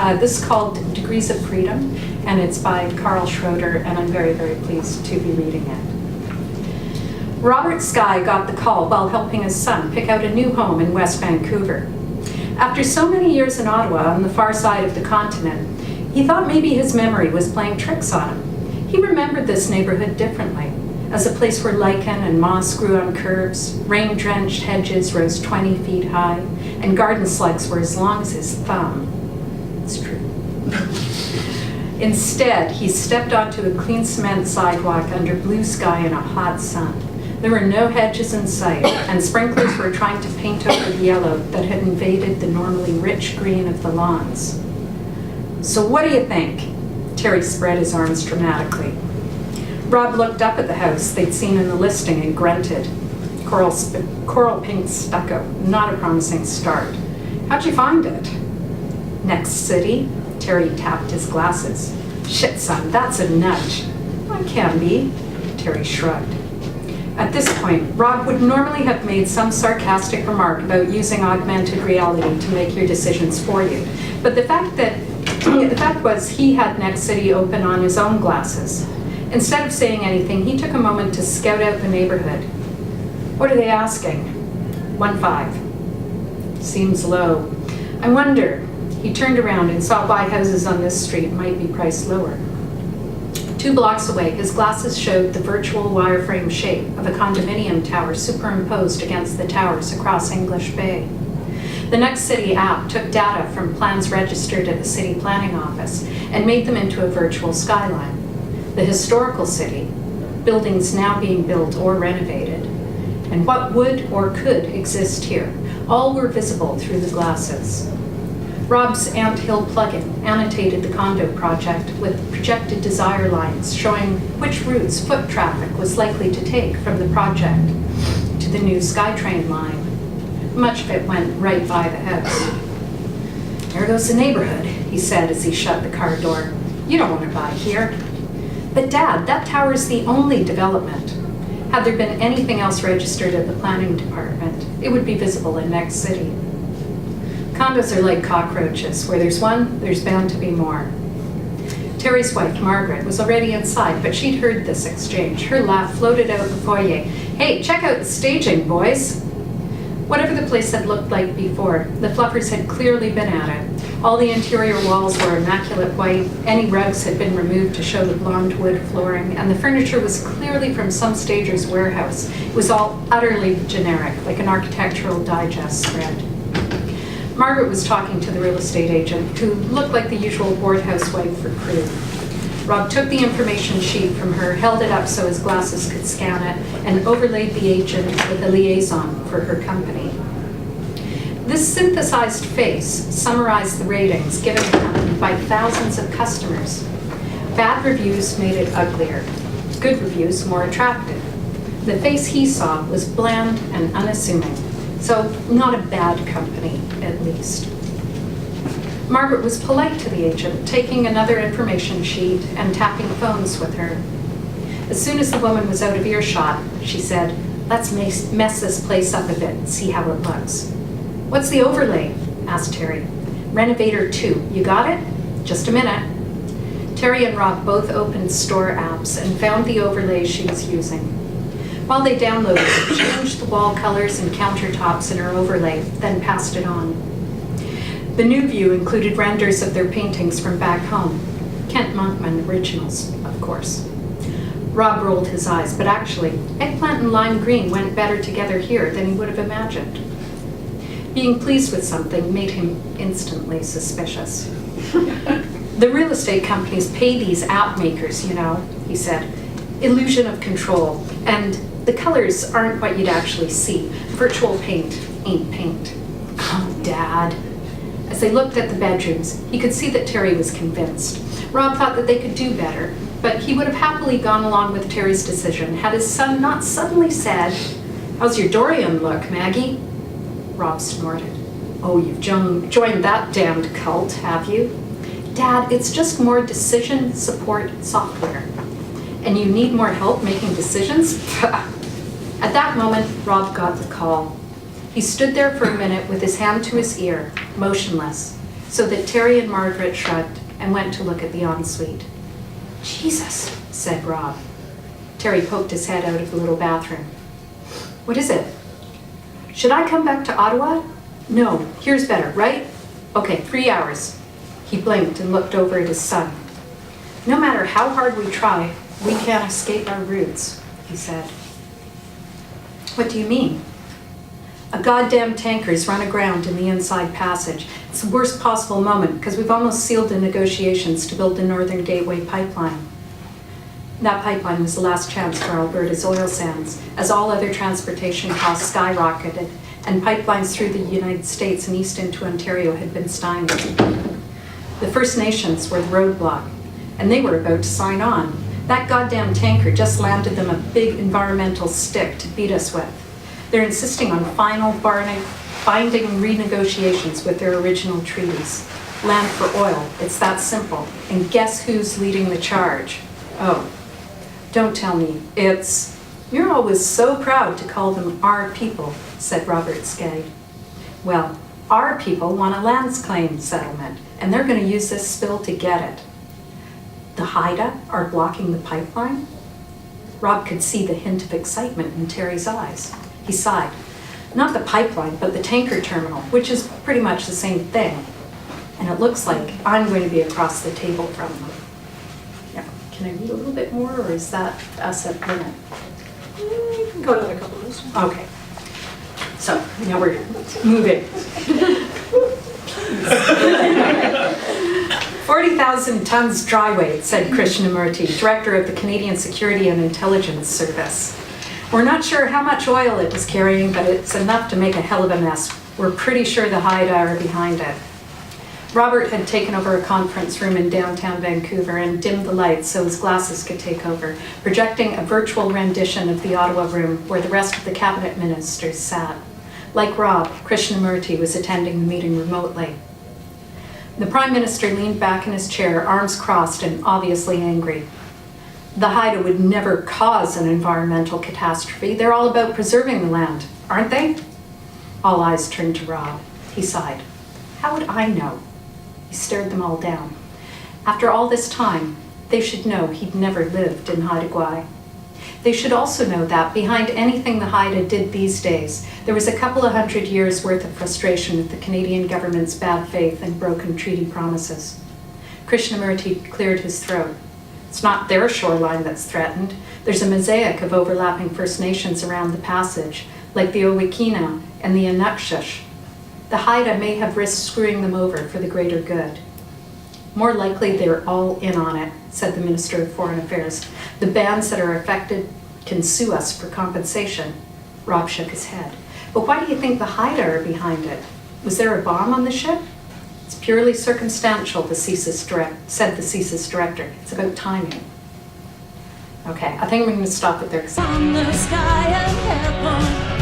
This is called Degrees of Freedom, and it's by Carl Schroeder, and I'm very, very pleased to be reading it. Robert Skye got the call while helping his son pick out a new home in West Vancouver. After so many years in Ottawa on the far side of the continent, he thought maybe his memory was playing tricks on him. He remembered this neighborhood differently, as a place where lichen and moss grew on curbs, rain-drenched hedges rose 20 feet high, and garden slugs were as long as his thumb. It's true. Instead, he stepped onto a clean cement sidewalk under blue sky and a hot sun. There were no hedges in sight, and sprinklers were trying to paint over the yellow that had invaded the normally rich green of the lawns. So what do you think? Terry spread his arms dramatically. Rob looked up at the house they'd seen in the listing and grunted. Coral pink stucco, not a promising start. How'd you find it? Next city? Terry tapped his glasses. Shit, son, that's a nudge. I can be, Terry shrugged. At this point, Rob would normally have made some sarcastic remark about using augmented reality to make your decisions for you. But the fact was he had Next City open on his own glasses. Instead of saying anything, he took a moment to scout out the neighborhood. What are they asking? 1.5. Seems low. I wonder. He turned around and saw why houses on this street might be priced lower. 2 blocks away, his glasses showed the virtual wireframe shape of a condominium tower superimposed against the towers across English Bay. The Next City app took data from plans registered at the city planning office and made them into a virtual skyline. The historical city, buildings now being built or renovated, and what would or could exist here, all were visible through the glasses. Rob's Anthill plugin annotated the condo project with projected desire lines showing which routes foot traffic was likely to take from the project to the new SkyTrain line. Much of it went right by the house. There goes the neighborhood, he said as he shut the car door. You don't want to buy here. But Dad, that tower's the only development. Had there been anything else registered at the planning department, it would be visible in Next City. Condos are like cockroaches. Where there's one, there's bound to be more. Terry's wife, Margaret, was already inside, but she'd heard this exchange. Her laugh floated out the foyer. Hey, check out the staging, boys. Whatever the place had looked like before, the Fluffers had clearly been at it. All the interior walls were immaculate white, any rugs had been removed to show the blonde wood flooring, and the furniture was clearly from some stager's warehouse. It was all utterly generic, like an Architectural Digest spread. Margaret was talking to the real estate agent, who looked like the usual bored housewife for crew. Rob took the information sheet from her, held it up so his glasses could scan it, and overlaid the agent with a liaison for her company. This synthesized face summarized the ratings given to them by thousands of customers. Bad reviews made it uglier. Good reviews more attractive. The face he saw was bland and unassuming, so not a bad company, at least. Margaret was polite to the agent, taking another information sheet and tapping phones with her. As soon as the woman was out of earshot, she said, "Let's mess this place up a bit and see how it looks." "What's the overlay?" asked Terry. "Renovator 2, you got it?" "Just a minute." Terry and Rob both opened store apps and found the overlay she was using. While they downloaded it, she changed the wall colors and countertops in her overlay, then passed it on. The new view included renders of their paintings from back home. Kent Monkman originals, of course. Rob rolled his eyes, but actually, eggplant and lime green went better together here than he would have imagined. Being pleased with something made him instantly suspicious. "The real estate companies pay these app makers, you know," he said. "Illusion of control. And the colors aren't what you'd actually see. Virtual paint ain't paint." "Oh, Dad." As they looked at the bedrooms, he could see that Terry was convinced. Rob thought that they could do better, but he would have happily gone along with Terry's decision had his son not suddenly said, "How's your Dorian look, Maggie?" Rob snorted. "Oh, you've joined that damned cult, have you?" "Dad, it's just more decision support software." "And you need more help making decisions?" At that moment, Rob got the call. He stood there for a minute with his hand to his ear, motionless. so that Terry and Margaret shrugged and went to look at the ensuite. "Jesus," said Rob. Terry poked his head out of the little bathroom. "What is it?" "Should I come back to Ottawa?" "No, here's better, right? Okay, 3 hours." He blinked and looked over at his son. "No matter how hard we try, we can't escape our roots," he said. "What do you mean?" "A goddamn tanker's run aground in the inside passage. It's the worst possible moment because we've almost sealed the negotiations to build the Northern Gateway pipeline." That pipeline was the last chance for Alberta's oil sands, as all other transportation costs skyrocketed and pipelines through the United States and east into Ontario had been stymied. The First Nations were the roadblock, and they were about to sign on. That goddamn tanker just landed them a big environmental stick to beat us with. They're insisting on final binding renegotiations with their original treaties. Land for oil, it's that simple. And guess who's leading the charge? Oh, don't tell me, it's... You're always so proud to call them our people, said Robert Skagg. Well, our people want a lands claim settlement, and they're going to use this spill to get it. The Haida are blocking the pipeline? Rob could see the hint of excitement in Terry's eyes. He sighed. Not the pipeline, but the tanker terminal, which is pretty much the same thing. And it looks like I'm going to be across the table from them. Yeah. Can I read a little bit more, or is that us at limit? You can go another couple minutes. Okay. So now we're moving. 40,000 tons dry weight, said Krishnamurti, director of the Canadian Security and Intelligence Service. We're not sure how much oil it was carrying, but it's enough to make a hell of a mess. We're pretty sure the Haida are behind it. Robert had taken over a conference room in downtown Vancouver and dimmed the lights so his glasses could take over, projecting a virtual rendition of the Ottawa room where the rest of the cabinet ministers sat. Like Rob, Krishnamurti was attending the meeting remotely. The Prime Minister leaned back in his chair, arms crossed and obviously angry. The Haida would never cause an environmental catastrophe. They're all about preserving the land, aren't they? All eyes turned to Rob. He sighed. How would I know? He stared them all down. After all this time, they should know he'd never lived in Haida Gwaii. They should also know that behind anything the Haida did these days, there was a couple of 100 years worth of frustration with the Canadian government's bad faith and broken treaty promises. Krishnamurti cleared his throat. It's not their shoreline that's threatened. There's a mosaic of overlapping First Nations around the passage, like the Owikina and the Inukshish. The Haida may have risked screwing them over for the greater good. More likely they're all in on it, said the Minister of Foreign Affairs. The bands that are affected can sue us for compensation. Rob shook his head. But why do you think the Haida are behind it? Was there a bomb on the ship? It's purely circumstantial, said the CSIS director. It's about timing. Okay, I think we're going to stop it there. On the sky and heaven.